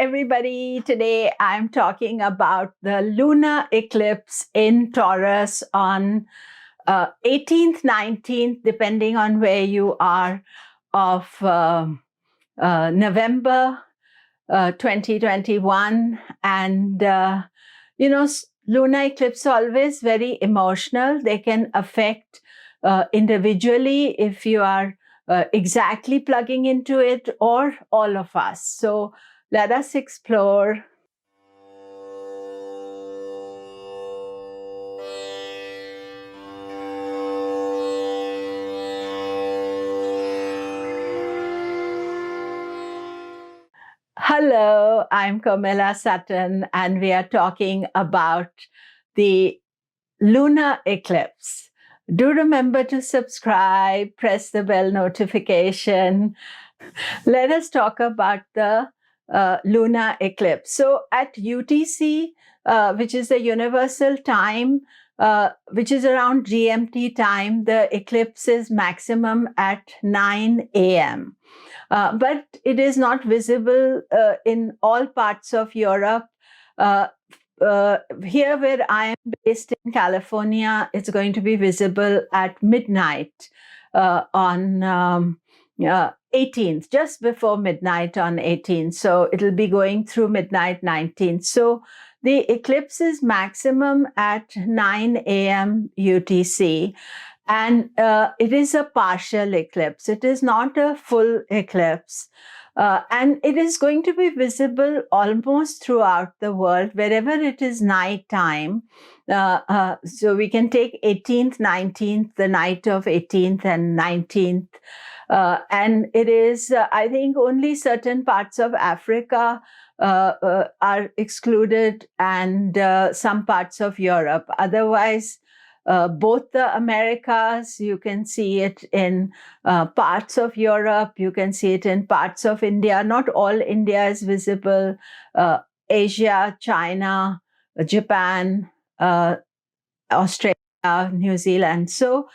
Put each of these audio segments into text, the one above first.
everybody. Today I'm talking about the lunar eclipse in Taurus on 18th, 19th, depending on where you are, of November 2021. And, lunar eclipse always very emotional. They can affect individually if you are exactly plugging into it, or all of us. So let us explore. Hello, I'm Komilla Sutton, and we are talking about the lunar eclipse. Do remember to subscribe, press the bell notification. Let us talk about the lunar eclipse. So at UTC, which is the universal time, which is around GMT time, the eclipse is maximum at 9 a.m. But it is not visible in all parts of Europe. Here where I am based in California, it's going to be visible at midnight on 18th, just before midnight on 18th. So it'll be going through midnight 19th. So the eclipse is maximum at 9 a.m. UTC. And it is a partial eclipse. It is not a full eclipse. And it is going to be visible almost throughout the world, wherever it is nighttime. So we can take 18th, 19th, the night of 18th and 19th. And it is, I think, only certain parts of Africa are excluded, and some parts of Europe. Otherwise, both the Americas, you can see it in parts of Europe, you can see it in parts of India. Not all India is visible. Asia, China, Japan, Australia, New Zealand. So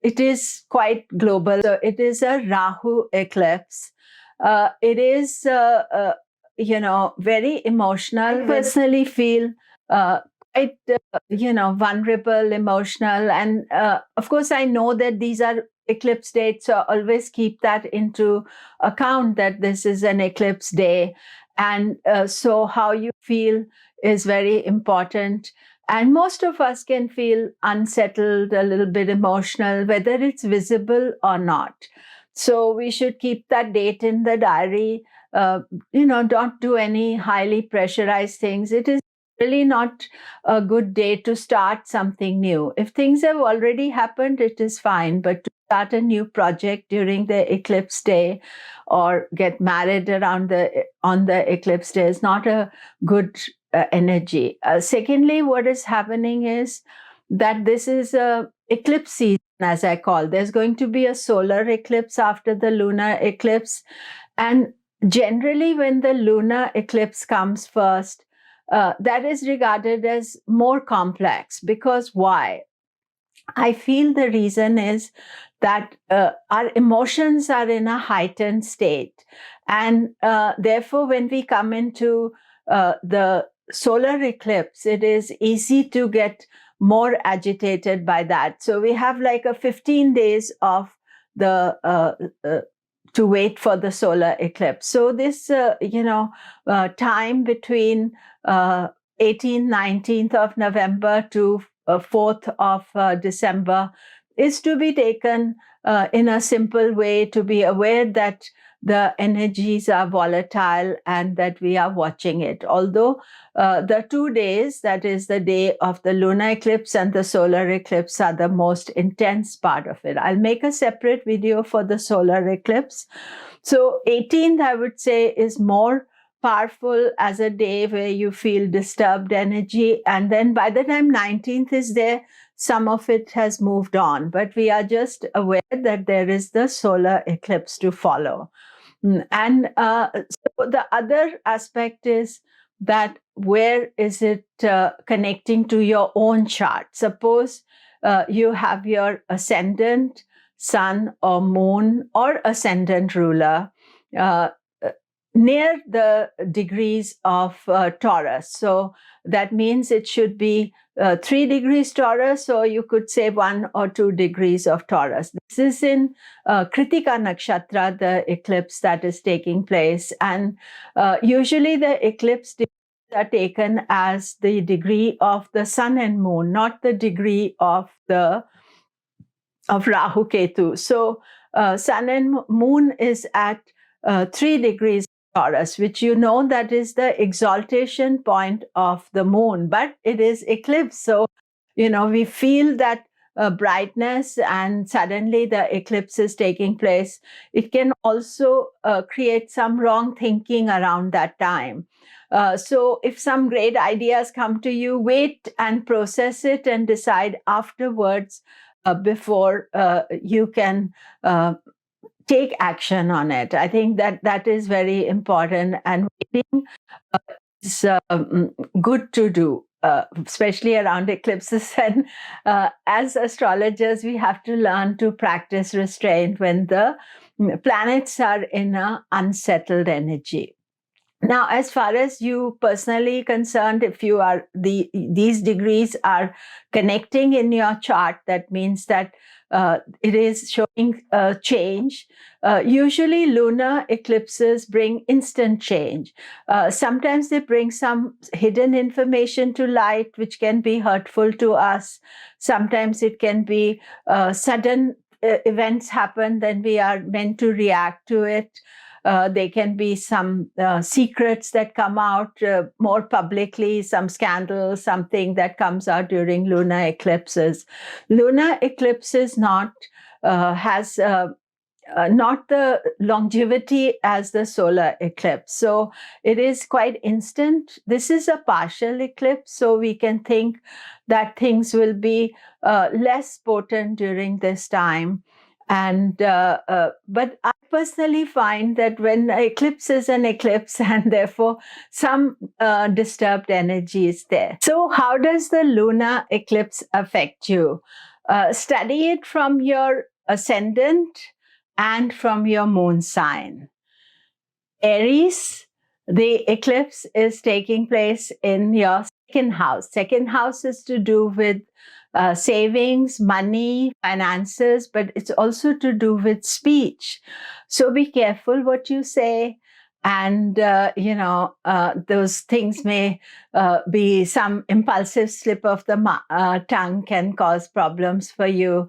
it is quite global. So it is a Rahu eclipse. It is, very emotional. I personally feel quite, vulnerable, emotional. And of course, I know that these are eclipse dates, so always keep that into account, that this is an eclipse day. And so how you feel is very important. And most of us can feel unsettled, a little bit emotional, whether it's visible or not. So we should keep that date in the diary. Don't do any highly pressurized things. It is really not a good day to start something new. If things have already happened, it is fine. But to start a new project during the eclipse day, or get married on the eclipse day, is not a good energy. Secondly, what is happening is that this is a eclipse season, as I call. There's going to be a solar eclipse after the lunar eclipse. And generally, when the lunar eclipse comes first, that is regarded as more complex. Because why? I feel the reason is that our emotions are in a heightened state. And therefore, when we come into the solar eclipse, it is easy to get more agitated by that. So we have like a 15 days of the to wait for the solar eclipse. So this, time between 18th, 19th of November to 4th of December is to be taken in a simple way, to be aware that the energies are volatile and that we are watching it. Although the 2 days, that is the day of the lunar eclipse and the solar eclipse, are the most intense part of it. I'll make a separate video for the solar eclipse. So 18th, I would say, is more powerful as a day where you feel disturbed energy. And then by the time 19th is there, some of it has moved on. But we are just aware that there is the solar eclipse to follow. And so the other aspect is that where is it connecting to your own chart? Suppose you have your ascendant, sun or moon, or ascendant ruler near the degrees of Taurus. So that means it should be 3 degrees Taurus, or you could say 1 or 2 degrees of Taurus. This is in Kritika Nakshatra, the eclipse that is taking place. And usually the eclipse are taken as the degree of the sun and moon, not the degree of Rahu Ketu. So sun and moon is at 3 degrees Taurus, which that is the exaltation point of the moon, but it is eclipse. So, we feel that brightness, and suddenly the eclipse is taking place. It can also create some wrong thinking around that time. So if some great ideas come to you, wait and process it and decide afterwards before you can take action on it. I think that is very important, and waiting is good to do, especially around eclipses. And as astrologers, we have to learn to practice restraint when the planets are in an unsettled energy. Now, as far as you personally concerned, if you are these degrees are connecting in your chart, that means that it is showing change. Usually lunar eclipses bring instant change. Sometimes they bring some hidden information to light, which can be hurtful to us. Sometimes it can be sudden events happen, then we are meant to react to it. There can be some secrets that come out more publicly, some scandal, something that comes out during lunar eclipses. Lunar eclipses has not the longevity as the solar eclipse. So it is quite instant. This is a partial eclipse, so we can think that things will be less potent during this time. And but I personally find that when an eclipse is an eclipse, and therefore some disturbed energy is there. So how does the lunar eclipse affect you? Study it from your ascendant and from your moon sign. Aries, the eclipse is taking place in your second house. Second house is to do with savings, money, finances, but it's also to do with speech. So be careful what you say. And, those things may be some impulsive slip of the tongue can cause problems for you.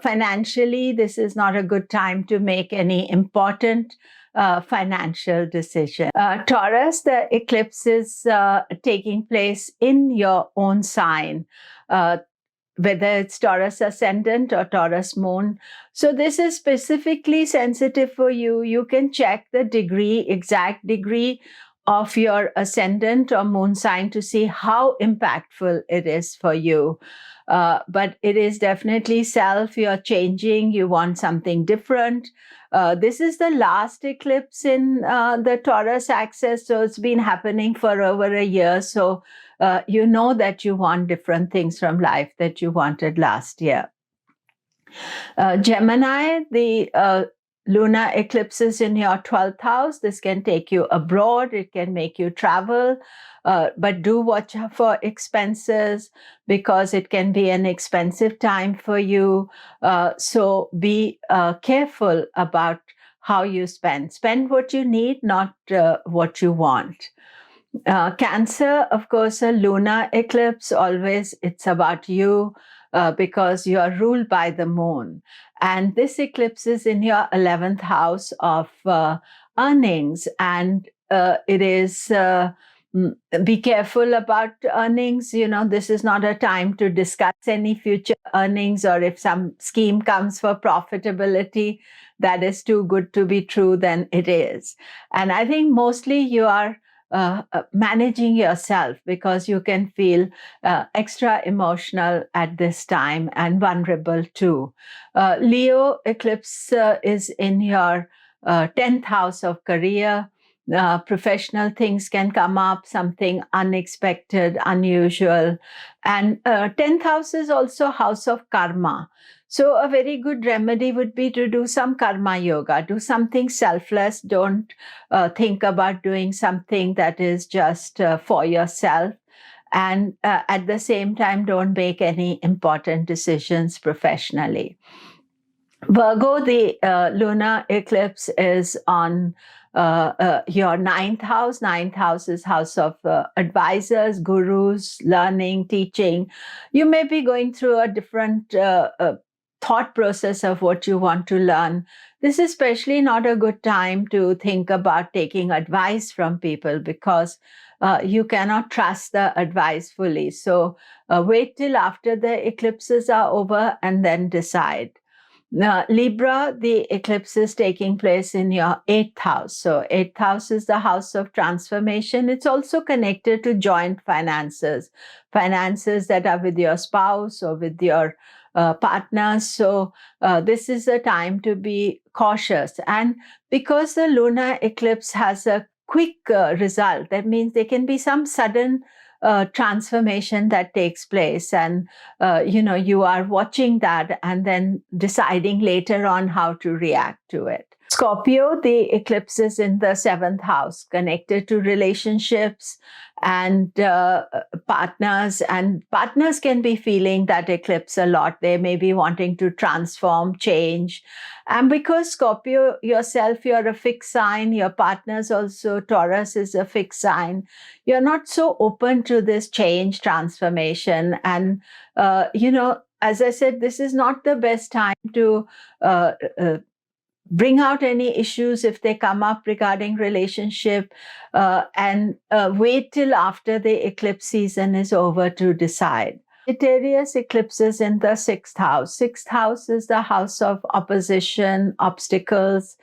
Financially, this is not a good time to make any important financial decision. Taurus, the eclipse is taking place in your own sign. Whether it's Taurus ascendant or Taurus moon. So this is specifically sensitive for you. You can check the exact degree of your ascendant or moon sign to see how impactful it is for you. But it is definitely self. You're changing. You want something different. This is the last eclipse in the Taurus axis. So it's been happening for over a year. So you know that you want different things from life that you wanted last year. Gemini, the lunar eclipses in your 12th house. This can take you abroad. It can make you travel. But do watch for expenses, because it can be an expensive time for you. So be careful about how you spend. Spend what you need, not what you want. Cancer, of course, a lunar eclipse, always it's about you because you are ruled by the moon. And this eclipse is in your 11th house of earnings. And it is, be careful about earnings. This is not a time to discuss any future earnings, or if some scheme comes for profitability that is too good to be true, then it is. And I think mostly you are managing yourself, because you can feel extra emotional at this time and vulnerable too. Leo eclipse is in your 10th house of career. Professional things can come up, something unexpected, unusual. And 10th house is also house of karma. So a very good remedy would be to do some karma yoga, do something selfless. Don't think about doing something that is just for yourself. And at the same time, don't make any important decisions professionally. Virgo, the lunar eclipse is on your ninth house. Ninth house is house of advisors, gurus, learning, teaching. You may be going through a different thought process of what you want to learn. This is especially not a good time to think about taking advice from people, because you cannot trust the advice fully. So wait till after the eclipses are over and then decide. Now, Libra, the eclipse is taking place in your eighth house. So, eighth house is the house of transformation. It's also connected to joint finances, finances that are with your spouse or with your partners. So, this is a time to be cautious. And because the lunar eclipse has a quick result, that means there can be some sudden transformation that takes place, and you are watching that and then deciding later on how to react to it. Scorpio, the eclipse is in the seventh house, connected to relationships and partners. And partners can be feeling that eclipse a lot. They may be wanting to transform, change. And because Scorpio yourself, you're a fixed sign, your partner's also, Taurus is a fixed sign, you're not so open to this change, transformation. And, as I said, this is not the best time to bring out any issues if they come up regarding relationship, and wait till after the eclipse season is over to decide. Sagittarius eclipses in the sixth house. Sixth house is the house of opposition, obstacles,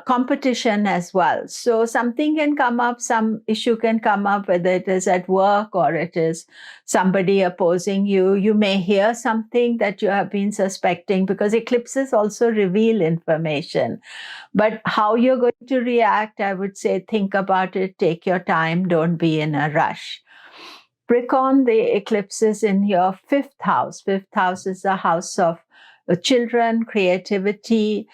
competition as well. So something can come up, some issue can come up, whether it is at work or it is somebody opposing you. You may hear something that you have been suspecting, because eclipses also reveal information. But how you're going to react, I would say, think about it, take your time, don't be in a rush. Capricorn, the eclipse is in your fifth house. Fifth house is the house of children, creativity,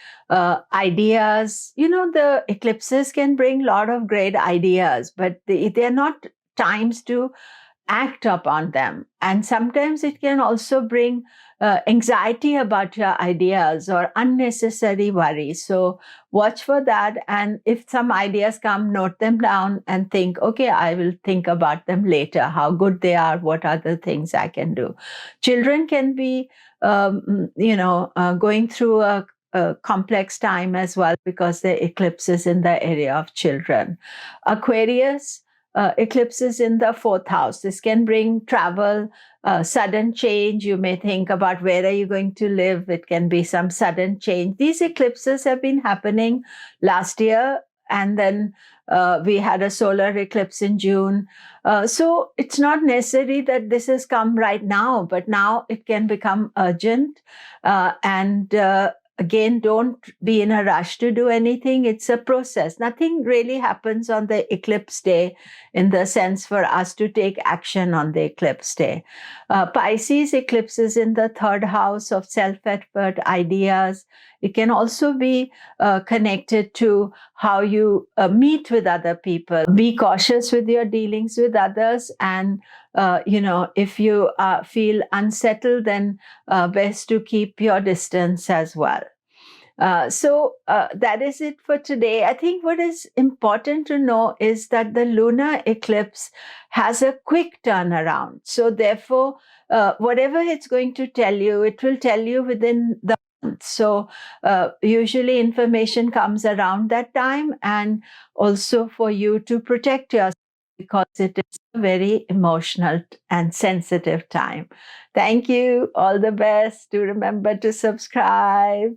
ideas. The eclipses can bring a lot of great ideas, but they're not times to act upon them. And sometimes it can also bring anxiety about your ideas or unnecessary worry. So watch for that. And if some ideas come, note them down and think, okay, I will think about them later, how good they are, what other things I can do. Children can be, going through a complex time as well, because the eclipse is in the area of children. Aquarius, eclipses in the fourth house. This can bring travel, sudden change. You may think about where are you going to live. It can be some sudden change. These eclipses have been happening last year, and then we had a solar eclipse in June. So it's not necessary that this has come right now, but now it can become urgent. Again, don't be in a rush to do anything. It's a process. Nothing really happens on the eclipse day in the sense for us to take action on the eclipse day. Pisces eclipses in the third house of self-effort, ideas. It can also be connected to how you meet with other people. Be cautious with your dealings with others, and if you feel unsettled, then best to keep your distance as well. So that is it for today. I think what is important to know is that the lunar eclipse has a quick turnaround. So therefore, whatever it's going to tell you, it will tell you within the month. So usually information comes around that time, and also for you to protect yourself, because it is a very emotional and sensitive time. Thank you. All the best. Do remember to subscribe.